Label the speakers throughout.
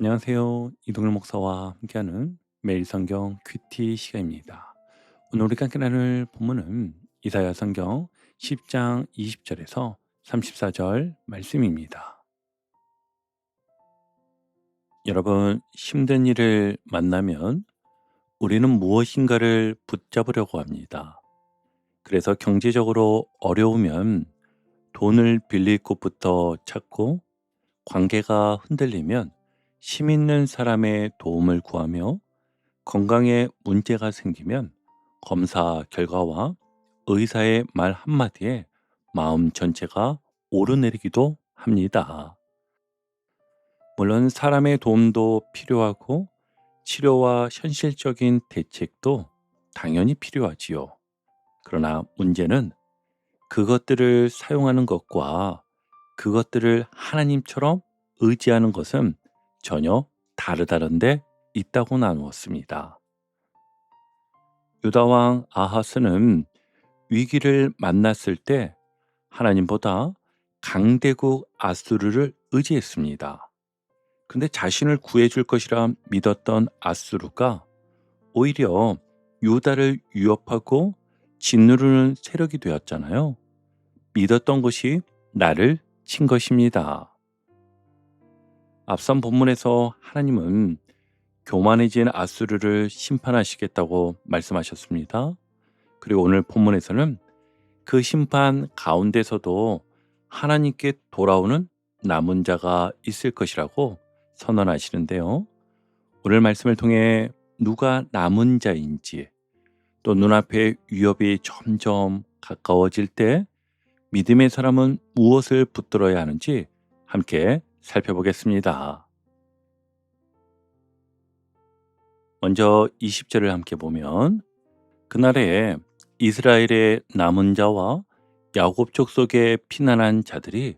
Speaker 1: 안녕하세요. 이동일 목사와 함께하는 매일 성경 큐티 시간입니다. 오늘 우리가 함께 나눌 본문은 이사야 성경 10장 20절에서 34절 말씀입니다. 여러분, 힘든 일을 만나면 우리는 무엇인가를 붙잡으려고 합니다. 그래서 경제적으로 어려우면 돈을 빌릴 곳부터 찾고, 관계가 흔들리면 힘 있는 사람의 도움을 구하며, 건강에 문제가 생기면 검사 결과와 의사의 말 한마디에 마음 전체가 오르내리기도 합니다. 물론 사람의 도움도 필요하고 치료와 현실적인 대책도 당연히 필요하지요. 그러나 문제는 그것들을 사용하는 것과 그것들을 하나님처럼 의지하는 것은 전혀 다르다는 데 있다고 나누었습니다. 유다왕 아하스는 위기를 만났을 때 하나님보다 강대국 아수르를 의지했습니다. 근데 자신을 구해줄 것이라 믿었던 아수르가 오히려 유다를 위협하고 짓누르는 세력이 되었잖아요. 믿었던 것이 나를 친 것입니다. 앞선 본문에서 하나님은 교만해진 아수르를 심판하시겠다고 말씀하셨습니다. 그리고 오늘 본문에서는 그 심판 가운데서도 하나님께 돌아오는 남은 자가 있을 것이라고 선언하시는데요. 오늘 말씀을 통해 누가 남은 자인지, 또 눈앞에 위협이 점점 가까워질 때 믿음의 사람은 무엇을 붙들어야 하는지 함께 살펴보겠습니다. 먼저 20절을 함께 보면, 그날에 이스라엘의 남은 자와 야곱 족속에 피난한 자들이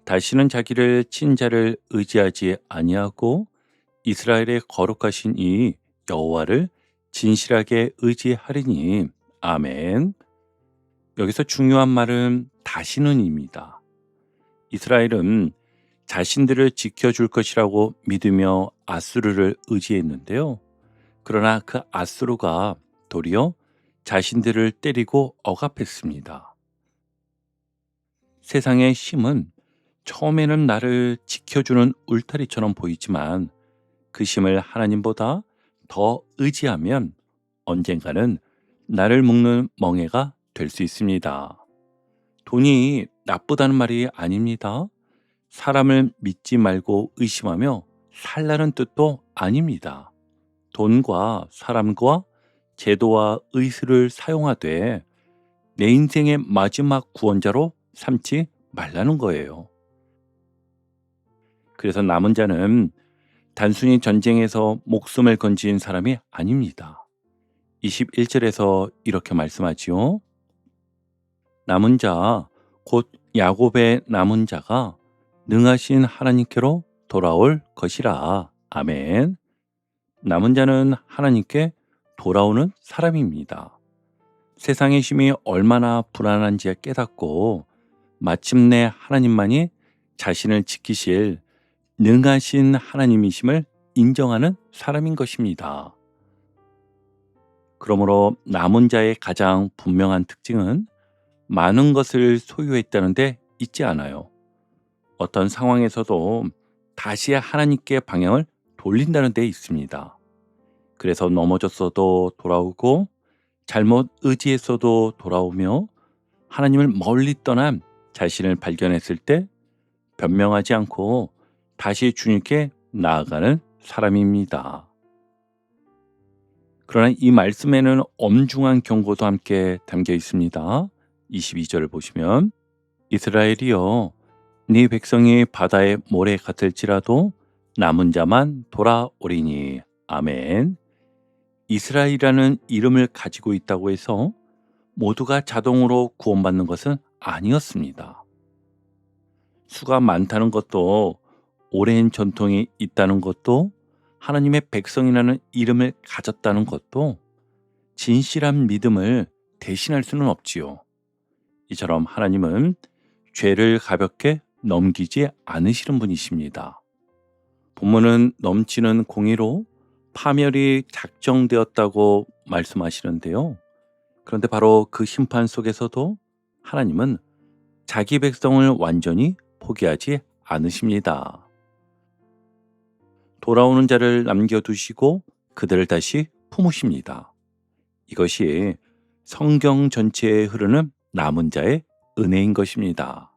Speaker 1: 다시는 자기를 친 자를 의지하지 아니하고 이스라엘의 거룩하신 이 여호와를 진실하게 의지하리니. 아멘. 여기서 중요한 말은 다시는입니다. 이스라엘은 자신들을 지켜줄 것이라고 믿으며 아수르를 의지했는데요. 그러나 그 아수르가 도리어 자신들을 때리고 억압했습니다. 세상의 힘은 처음에는 나를 지켜주는 울타리처럼 보이지만, 그 힘을 하나님보다 더 의지하면 언젠가는 나를 묶는 멍에가 될 수 있습니다. 돈이 나쁘다는 말이 아닙니다. 사람을 믿지 말고 의심하며 살라는 뜻도 아닙니다. 돈과 사람과 제도와 의술을 사용하되 내 인생의 마지막 구원자로 삼지 말라는 거예요. 그래서 남은 자는 단순히 전쟁에서 목숨을 건진 사람이 아닙니다. 21절에서 이렇게 말씀하지요. 남은 자, 곧 야곱의 남은 자가 능하신 하나님께로 돌아올 것이라. 아멘. 남은 자는 하나님께 돌아오는 사람입니다. 세상의 힘이 얼마나 불안한지 깨닫고 마침내 하나님만이 자신을 지키실 능하신 하나님이심을 인정하는 사람인 것입니다. 그러므로 남은 자의 가장 분명한 특징은 많은 것을 소유했다는 데 있지 않아요. 어떤 상황에서도 다시 하나님께 방향을 돌린다는 데 있습니다. 그래서 넘어졌어도 돌아오고 잘못 의지했어도 돌아오며, 하나님을 멀리 떠난 자신을 발견했을 때 변명하지 않고 다시 주님께 나아가는 사람입니다. 그러나 이 말씀에는 엄중한 경고도 함께 담겨 있습니다. 22절을 보시면, 이스라엘이여, 네 백성이 바다의 모래 같을지라도 남은 자만 돌아오리니. 아멘. 이스라엘이라는 이름을 가지고 있다고 해서 모두가 자동으로 구원받는 것은 아니었습니다. 수가 많다는 것도, 오랜 전통이 있다는 것도, 하나님의 백성이라는 이름을 가졌다는 것도 진실한 믿음을 대신할 수는 없지요. 이처럼 하나님은 죄를 가볍게 넘기지 않으시는 분이십니다. 본문은 넘치는 공의로 파멸이 작정되었다고 말씀하시는데요. 그런데 바로 그 심판 속에서도 하나님은 자기 백성을 완전히 포기하지 않으십니다. 돌아오는 자를 남겨두시고 그들을 다시 품으십니다. 이것이 성경 전체에 흐르는 남은 자의 은혜인 것입니다.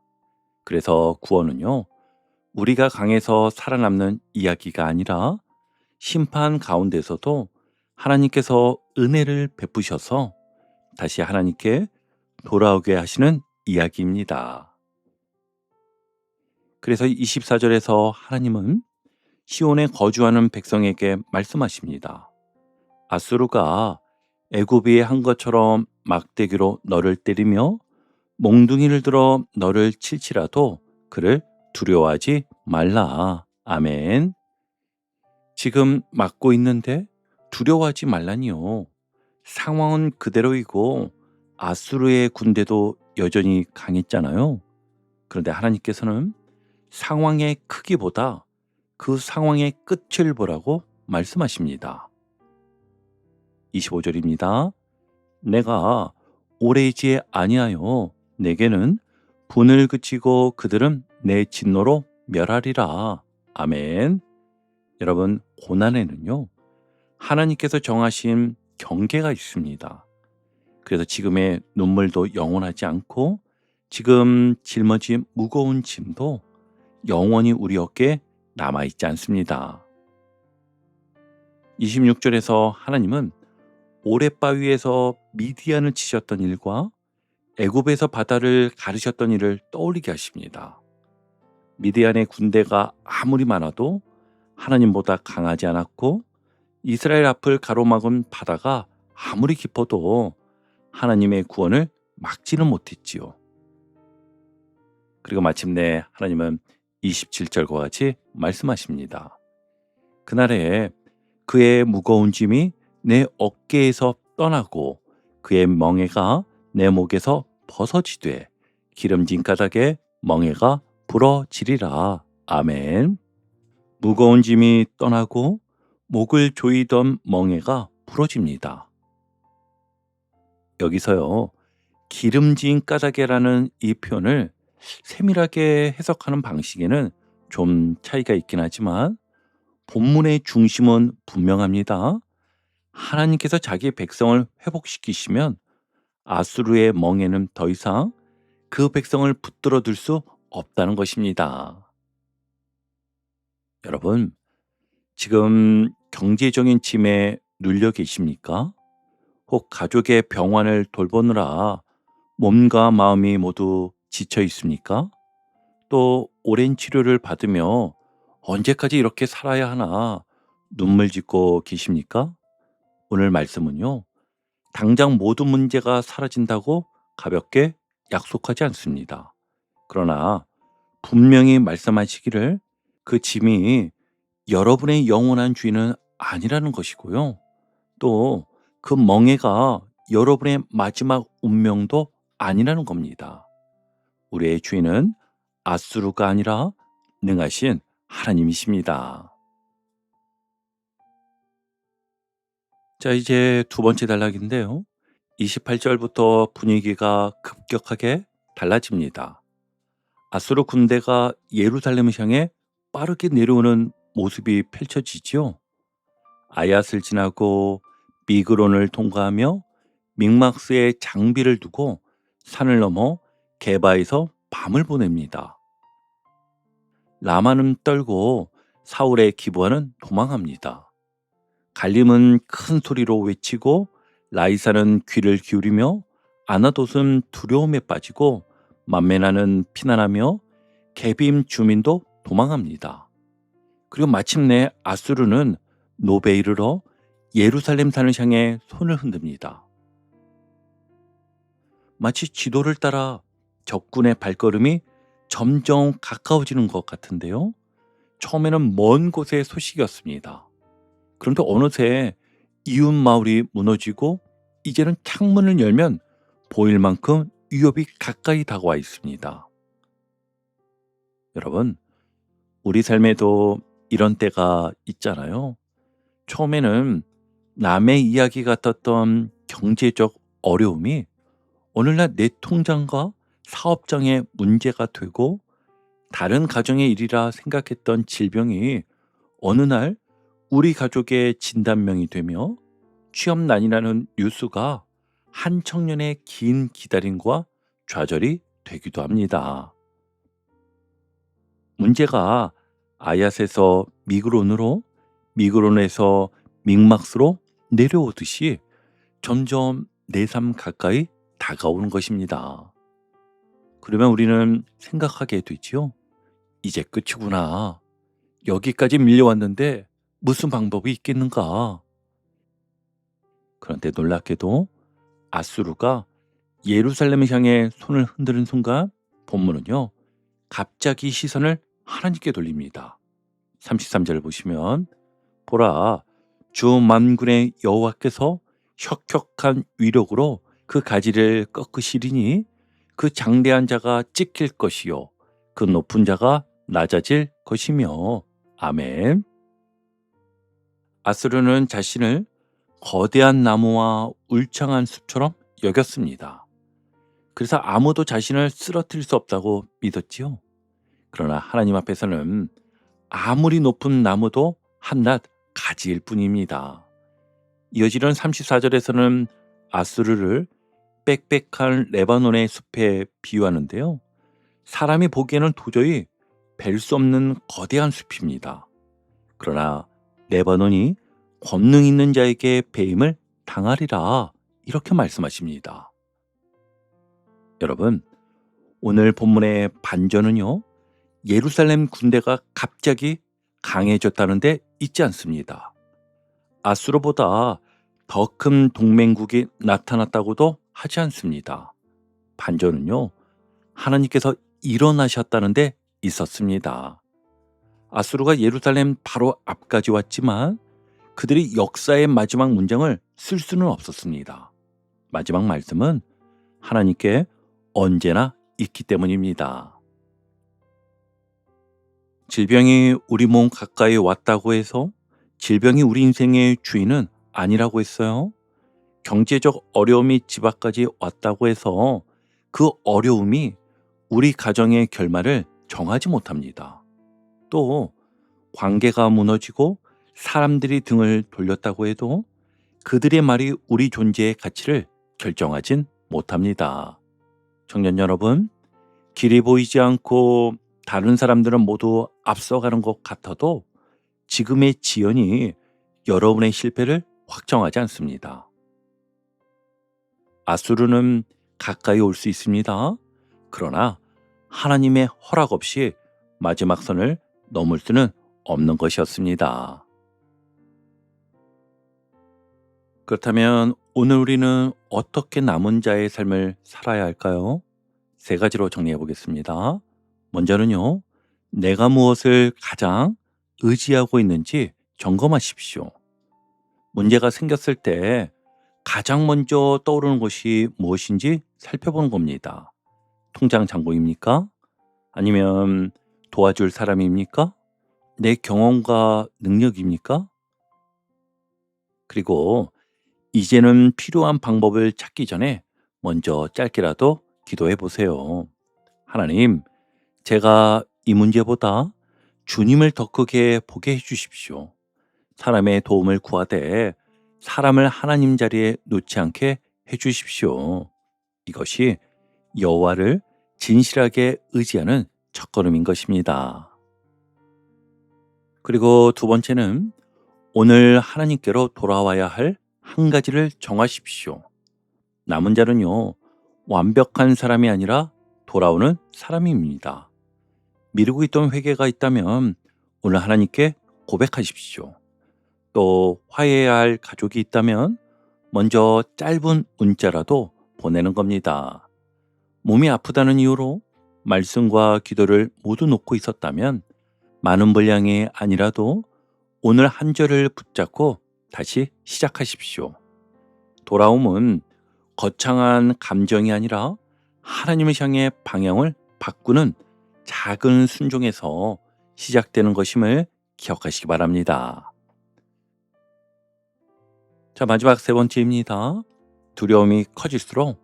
Speaker 1: 그래서 구원은요, 우리가 강해서 살아남는 이야기가 아니라 심판 가운데서도 하나님께서 은혜를 베푸셔서 다시 하나님께 돌아오게 하시는 이야기입니다. 그래서 24절에서 하나님은 시온에 거주하는 백성에게 말씀하십니다. 아수르가 애굽이 한 것처럼 막대기로 너를 때리며 몽둥이를 들어 너를 칠지라도 그를 두려워하지 말라. 아멘. 지금 막고 있는데 두려워하지 말라니요. 상황은 그대로이고 아수르의 군대도 여전히 강했잖아요. 그런데 하나님께서는 상황의 크기보다 그 상황의 끝을 보라고 말씀하십니다. 25절입니다. 내가 오래지 아니하여 내게는 분을 그치고 그들은 내 진노로 멸하리라. 아멘. 여러분, 고난에는요, 하나님께서 정하신 경계가 있습니다. 그래서 지금의 눈물도 영원하지 않고 지금 짊어진 무거운 짐도 영원히 우리 어깨에 남아있지 않습니다. 26절에서 하나님은 오랫바위에서 미디안을 치셨던 일과 애굽에서 바다를 가르셨던 일을 떠올리게 하십니다. 미디안의 군대가 아무리 많아도 하나님보다 강하지 않았고 이스라엘 앞을 가로막은 바다가 아무리 깊어도 하나님의 구원을 막지는 못했지요. 그리고 마침내 하나님은 27절과 같이 말씀하십니다. 그날에 그의 무거운 짐이 내 어깨에서 떠나고 그의 멍에가 내 목에서 벗어지되 기름진 가닥에 멍에가 부러지리라. 아멘. 무거운 짐이 떠나고 목을 조이던 멍에가 부러집니다. 여기서요, 기름진 가닥에라는 이 표현을 세밀하게 해석하는 방식에는 좀 차이가 있긴 하지만 본문의 중심은 분명합니다. 하나님께서 자기 백성을 회복시키시면 아수르의 멍에는 더 이상 그 백성을 붙들어 둘 수 없다는 것입니다. 여러분, 지금 경제적인 짐에 눌려 계십니까? 혹 가족의 병환을 돌보느라 몸과 마음이 모두 지쳐 있습니까? 또 오랜 치료를 받으며 언제까지 이렇게 살아야 하나 눈물 짓고 계십니까? 오늘 말씀은요, 당장 모든 문제가 사라진다고 가볍게 약속하지 않습니다. 그러나 분명히 말씀하시기를 그 짐이 여러분의 영원한 주인은 아니라는 것이고요. 또 그 멍에가 여러분의 마지막 운명도 아니라는 겁니다. 우리의 주인은 아수르가 아니라 능하신 하나님이십니다. 자, 이제 두 번째 단락인데요. 28절부터 분위기가 급격하게 달라집니다. 아수르 군대가 예루살렘을 향해 빠르게 내려오는 모습이 펼쳐지지요. 아얏을 지나고 미그론을 통과하며 믹막스에 장비를 두고 산을 넘어 게바에서 밤을 보냅니다. 라마는 떨고 사울의 기부하는 도망합니다. 갈림은 큰 소리로 외치고 라이사는 귀를 기울이며 아나돗은 두려움에 빠지고 만메나는 피난하며 게빔 주민도 도망합니다. 그리고 마침내 아수르는 노베에 이르러 예루살렘 산을 향해 손을 흔듭니다. 마치 지도를 따라 적군의 발걸음이 점점 가까워지는 것 같은데요. 처음에는 먼 곳의 소식이었습니다. 그런데 어느새 이웃 마을이 무너지고 이제는 창문을 열면 보일 만큼 위협이 가까이 다가와 있습니다. 여러분, 우리 삶에도 이런 때가 있잖아요. 처음에는 남의 이야기 같았던 경제적 어려움이 오늘날 내 통장과 사업장의 문제가 되고, 다른 가정의 일이라 생각했던 질병이 어느 날 우리 가족의 진단명이 되며, 취업난이라는 뉴스가 한 청년의 긴 기다림과 좌절이 되기도 합니다. 문제가 아얏에서 미그론으로, 미그론에서 믹막스로 내려오듯이 점점 내 삶 가까이 다가오는 것입니다. 그러면 우리는 생각하게 되지요. 이제 끝이구나. 여기까지 밀려왔는데 무슨 방법이 있겠는가? 그런데 놀랍게도 아수르가 예루살렘을 향해 손을 흔드는 순간, 본문은요, 갑자기 시선을 하나님께 돌립니다. 33절을 보시면, 보라, 주 만군의 여호와께서 혁혁한 위력으로 그 가지를 꺾으시리니 그 장대한 자가 찢길 것이요 그 높은 자가 낮아질 것이며. 아멘. 아수르는 자신을 거대한 나무와 울창한 숲처럼 여겼습니다. 그래서 아무도 자신을 쓰러뜨릴 수 없다고 믿었지요. 그러나 하나님 앞에서는 아무리 높은 나무도 한낱 가지일 뿐입니다. 이어지는 34절에서는 아수르를 빽빽한 레바논의 숲에 비유하는데요. 사람이 보기에는 도저히 뵐 수 없는 거대한 숲입니다. 그러나 레바논이 권능 있는 자에게 배임을 당하리라, 이렇게 말씀하십니다. 여러분, 오늘 본문의 반전은요, 예루살렘 군대가 갑자기 강해졌다는 데 있지 않습니다. 아수르보다 더 큰 동맹국이 나타났다고도 하지 않습니다. 반전은요, 하나님께서 일어나셨다는 데 있었습니다. 아수르가 예루살렘 바로 앞까지 왔지만 그들이 역사의 마지막 문장을 쓸 수는 없었습니다. 마지막 말씀은 하나님께 언제나 있기 때문입니다. 질병이 우리 몸 가까이 왔다고 해서 질병이 우리 인생의 주인은 아니라고 했어요. 경제적 어려움이 집 앞까지 왔다고 해서 그 어려움이 우리 가정의 결말을 정하지 못합니다. 또 관계가 무너지고 사람들이 등을 돌렸다고 해도 그들의 말이 우리 존재의 가치를 결정하진 못합니다. 청년 여러분, 길이 보이지 않고 다른 사람들은 모두 앞서가는 것 같아도 지금의 지연이 여러분의 실패를 확정하지 않습니다. 아수르는 가까이 올 수 있습니다. 그러나 하나님의 허락 없이 마지막 선을 넘을 수는 없는 것이었습니다. 그렇다면 오늘 우리는 어떻게 남은 자의 삶을 살아야 할까요? 세 가지로 정리해 보겠습니다. 먼저는요, 내가 무엇을 가장 의지하고 있는지 점검하십시오. 문제가 생겼을 때 가장 먼저 떠오르는 것이 무엇인지 살펴보는 겁니다. 통장 잔고입니까? 아니면 도와줄 사람입니까? 내 경험과 능력입니까? 그리고 이제는 필요한 방법을 찾기 전에 먼저 짧게라도 기도해 보세요. 하나님, 제가 이 문제보다 주님을 더 크게 보게 해 주십시오. 사람의 도움을 구하되 사람을 하나님 자리에 놓지 않게 해 주십시오. 이것이 여호와를 진실하게 의지하는 첫걸음인 것입니다. 그리고 두 번째는 오늘 하나님께로 돌아와야 할 한 가지를 정하십시오. 남은 자는요, 완벽한 사람이 아니라 돌아오는 사람입니다. 미루고 있던 회개가 있다면 오늘 하나님께 고백하십시오. 또 화해해야 할 가족이 있다면 먼저 짧은 문자라도 보내는 겁니다. 몸이 아프다는 이유로 말씀과 기도를 모두 놓고 있었다면 많은 분량이 아니라도 오늘 한 절을 붙잡고 다시 시작하십시오. 돌아옴은 거창한 감정이 아니라 하나님을 향해 방향을 바꾸는 작은 순종에서 시작되는 것임을 기억하시기 바랍니다. 자, 마지막 세 번째입니다. 두려움이 커질수록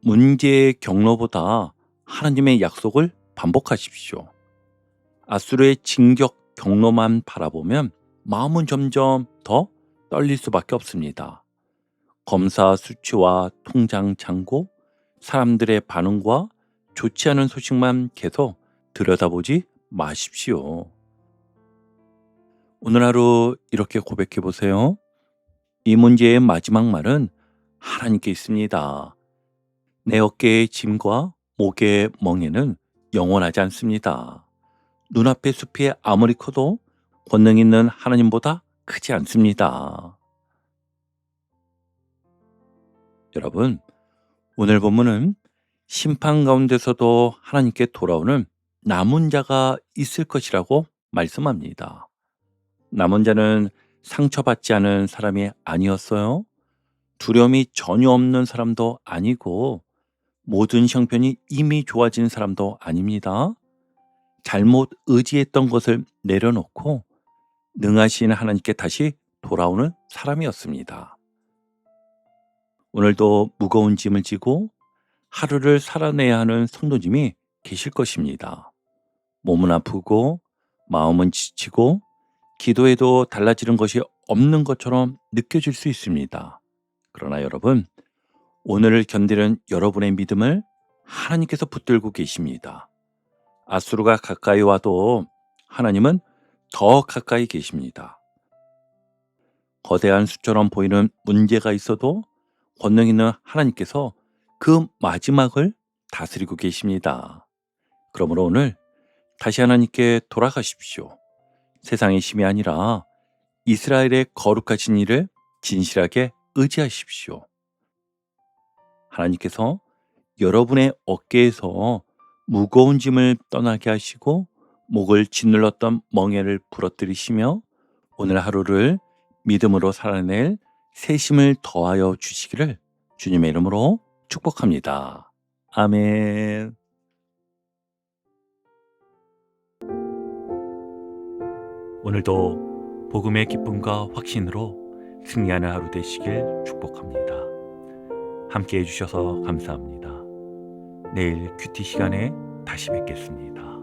Speaker 1: 문제의 경로보다 하나님의 약속을 반복하십시오. 아수르의 진격 경로만 바라보면 마음은 점점 더 떨릴 수밖에 없습니다. 검사 수치와 통장 잔고, 사람들의 반응과 좋지 않은 소식만 계속 들여다보지 마십시오. 오늘 하루 이렇게 고백해 보세요. 이 문제의 마지막 말은 하나님께 있습니다. 내 어깨의 짐과 목의 멍에는 영원하지 않습니다. 눈앞의 숲이 아무리 커도 권능 있는 하나님보다 크지 않습니다. 여러분, 오늘 본문은 심판 가운데서도 하나님께 돌아오는 남은 자가 있을 것이라고 말씀합니다. 남은 자는 상처받지 않은 사람이 아니었어요. 두려움이 전혀 없는 사람도 아니고 모든 형편이 이미 좋아진 사람도 아닙니다. 잘못 의지했던 것을 내려놓고 능하신 하나님께 다시 돌아오는 사람이었습니다. 오늘도 무거운 짐을 지고 하루를 살아내야 하는 성도님이 계실 것입니다. 몸은 아프고 마음은 지치고 기도해도 달라지는 것이 없는 것처럼 느껴질 수 있습니다. 그러나 여러분, 오늘을 견디는 여러분의 믿음을 하나님께서 붙들고 계십니다. 아수르가 가까이 와도 하나님은 더 가까이 계십니다. 거대한 숲처럼 보이는 문제가 있어도 권능 있는 하나님께서 그 마지막을 다스리고 계십니다. 그러므로 오늘 다시 하나님께 돌아가십시오. 세상의 힘이 아니라 이스라엘의 거룩하신 이를 진실하게 의지하십시오. 하나님께서 여러분의 어깨에서 무거운 짐을 떠나게 하시고 목을 짓눌렀던 멍에를 부러뜨리시며 오늘 하루를 믿음으로 살아낼 새 힘을 더하여 주시기를 주님의 이름으로 축복합니다. 아멘. 오늘도 복음의 기쁨과 확신으로 승리하는 하루 되시길 축복합니다. 함께 해주셔서 감사합니다. 내일 큐티 시간에 다시 뵙겠습니다.